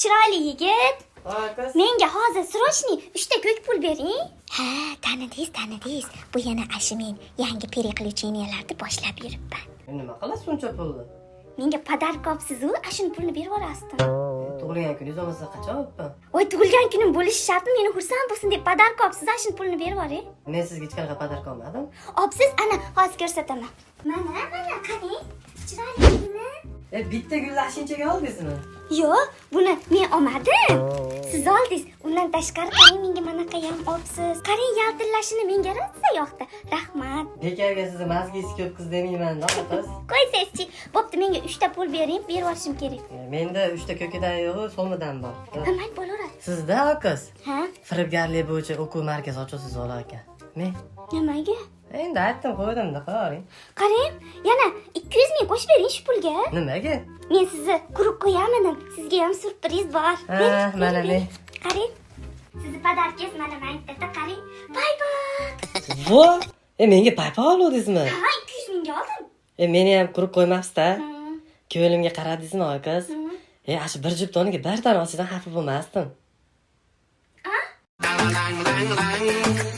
chiroyli yigit. Qiz. Menga hozir srochniy 3 ta ko'k pul bering. Ha, tanidingiz. Bu yana Ashimin yangi переключенияларni boshlab yuribman. Nima qilasiz uncha pulni? Menga podark olibsiz-ku, ashuni pulni berib yuborasizmi? Tug'ilgan kuningiz bo'lmasa qachon o'pdim? Voy, tug'ilgan kunim bo'lishi shartmi? Meni xursand bo'lsin deb podark olibsiz, ashuni pulni berib yuboring. Men sizga hech qanaqa podarka olmadim. Olibsiz, ana hozir ko'rsataman. Mana, qarang. Chiroyligini. Bitta gulni shunchaga oldingizmi? Yo'q, buni men olmadim. Siz oldingiz. Undan tashqari qarang, menga manaqa ham olibsiz. Qarang, yaltillashini menga rosa yoqdi. Rahmat. Bekarga sizni mazgingiz ko'p qiz demayman-da, qiz. Qo'ysangchi. Bo'pti, menga 3 ta pul bering, berib yuborishim kerak. Menda 3 ta ko'kidan yo'q, so'midan bor. Nima bo'laveradi? Sizda qiz. Ha? Firibgarlik bo'yicha o'quv markazi ochasiz bo'lar ekan. Men Nimaga? endi aytdim, qo'ydim-da, qaring. Qarang, yana 200 ming qo'shib bering shu pulga. Nimaga? Men sizni quruq qo'yamidim. Sizga ham surpriz bor. Ha, mana men. Qarang. Sizni podarkingiz mana maktabda qarang. Paypal. Vo! Menga paypal oluvdingizmi? Ha, 200 mingga oldim. Meni ham quruq qo'ymabsiz-da. Ko'nglimga qaradingizmi, qiz? Shu bir juft toniga bir dona olsadan xafa bo'lmasdim.